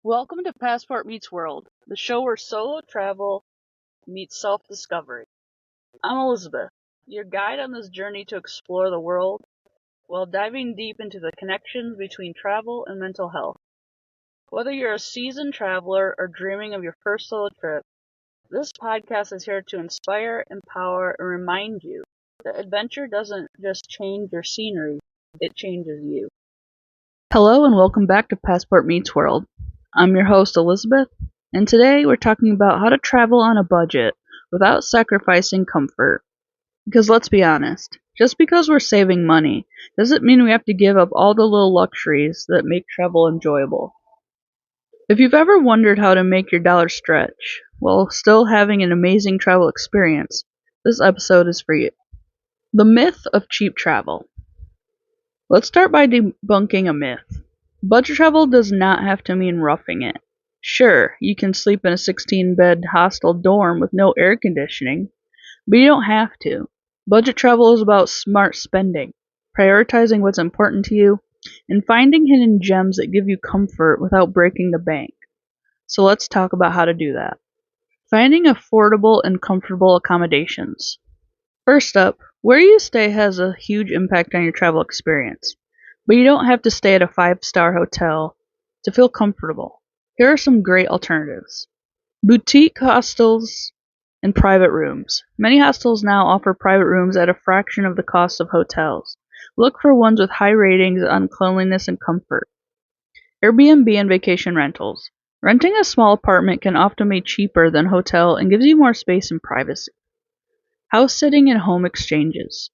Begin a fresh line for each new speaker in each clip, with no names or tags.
Welcome to Passport Meets World, the show where solo travel meets self-discovery. I'm Elizabeth, your guide on this journey to explore the world while diving deep into the connections between travel and mental health. Whether you're a seasoned traveler or dreaming of your first solo trip, this podcast is here to inspire, empower, and remind you that adventure doesn't just change your scenery, it changes you. Hello and welcome back to Passport Meets World. I'm your host, Elizabeth, and today we're talking about how to travel on a budget without sacrificing comfort. Because let's be honest, just because we're saving money doesn't mean we have to give up all the little luxuries that make travel enjoyable. If you've ever wondered how to make your dollar stretch while still having an amazing travel experience, this episode is for you. The myth of cheap travel. Let's start by debunking a myth. Budget travel does not have to mean roughing it. Sure, you can sleep in a 16-bed hostel dorm with no air conditioning, but you don't have to. Budget travel is about smart spending, prioritizing what's important to you, and finding hidden gems that give you comfort without breaking the bank. So let's talk about how to do that. Finding affordable and comfortable accommodations. First up, where you stay has a huge impact on your travel experience. But you don't have to stay at a 5-star hotel to feel comfortable. Here are some great alternatives. Boutique hostels and private rooms. Many hostels now offer private rooms at a fraction of the cost of hotels. Look for ones with high ratings on cleanliness and comfort. Airbnb and vacation rentals. Renting a small apartment can often be cheaper than a hotel and gives you more space and privacy. House sitting and home exchanges.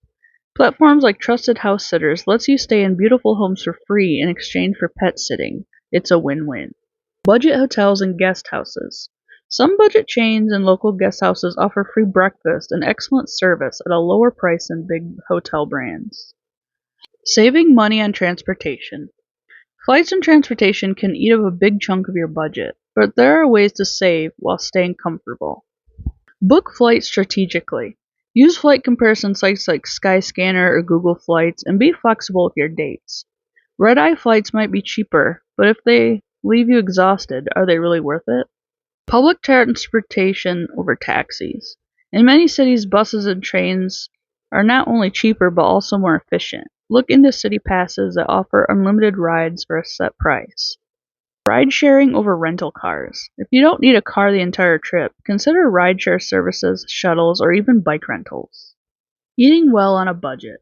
Platforms like Trusted House Sitters lets you stay in beautiful homes for free in exchange for pet sitting. It's a win-win. Budget hotels and guest houses. Some budget chains and local guest houses offer free breakfast and excellent service at a lower price than big hotel brands. Saving money on transportation. Flights and transportation can eat up a big chunk of your budget, but there are ways to save while staying comfortable. Book flights strategically. Use flight comparison sites like Skyscanner or Google Flights and be flexible with your dates. Red-eye flights might be cheaper, but if they leave you exhausted, are they really worth it? Public transportation over taxis. In many cities, buses and trains are not only cheaper but also more efficient. Look into city passes that offer unlimited rides for a set price. Ride sharing over rental cars. If you don't need a car the entire trip, consider rideshare services, shuttles, or even bike rentals. Eating well on a budget.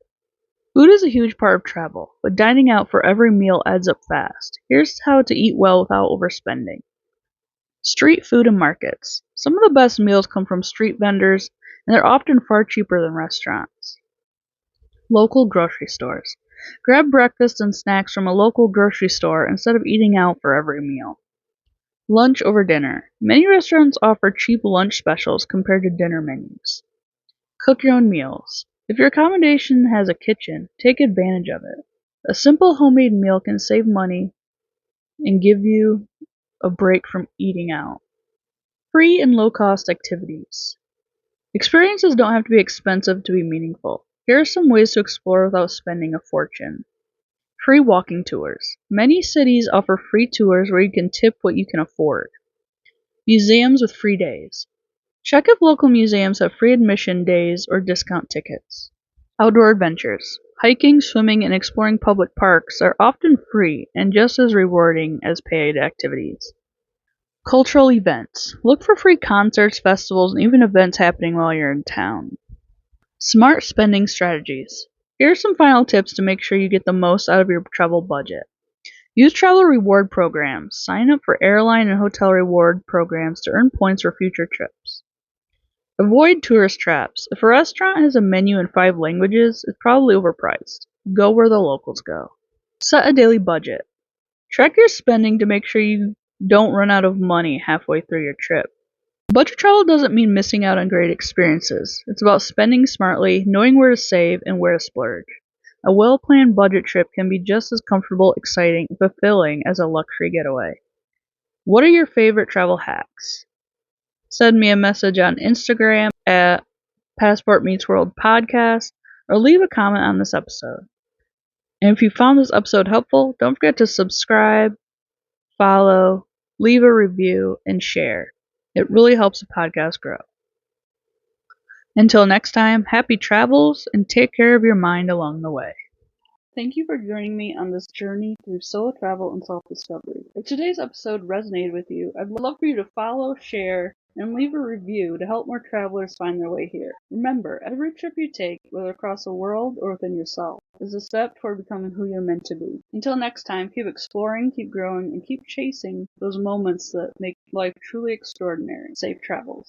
Food is a huge part of travel, but dining out for every meal adds up fast. Here's how to eat well without overspending. Street food and markets. Some of the best meals come from street vendors, and they're often far cheaper than restaurants. Local grocery stores. Grab breakfast and snacks from a local grocery store instead of eating out for every meal. Lunch over dinner. Many restaurants offer cheap lunch specials compared to dinner menus. Cook your own meals. If your accommodation has a kitchen, take advantage of it. A simple homemade meal can save money and give you a break from eating out. Free and low-cost activities. Experiences don't have to be expensive to be meaningful. Here are some ways to explore without spending a fortune. Free walking tours. Many cities offer free tours where you can tip what you can afford. Museums with free days. Check if local museums have free admission days or discount tickets. Outdoor adventures. Hiking, swimming, and exploring public parks are often free and just as rewarding as paid activities. Cultural events. Look for free concerts, festivals, and even events happening while you're in town. Smart spending strategies. Here are some final tips to make sure you get the most out of your travel budget. Use travel reward programs. Sign up for airline and hotel reward programs to earn points for future trips. Avoid tourist traps. If a restaurant has a menu in 5 languages, it's probably overpriced. Go where the locals go. Set a daily budget. Track your spending to make sure you don't run out of money halfway through your trip. Budget travel doesn't mean missing out on great experiences. It's about spending smartly, knowing where to save, and where to splurge. A well-planned budget trip can be just as comfortable, exciting, and fulfilling as a luxury getaway. What are your favorite travel hacks? Send me a message on Instagram at Passport Meets World Podcast, or leave a comment on this episode. And if you found this episode helpful, don't forget to subscribe, follow, leave a review, and share. It really helps the podcast grow. Until next time, happy travels and take care of your mind along the way. Thank you for joining me on this journey through solo travel and self-discovery. If today's episode resonated with you, I'd love for you to follow, share, and leave a review to help more travelers find their way here. Remember, every trip you take, whether across the world or within yourself, is a step toward becoming who you're meant to be. Until next time, keep exploring, keep growing, and keep chasing those moments that make life truly extraordinary. Safe travels.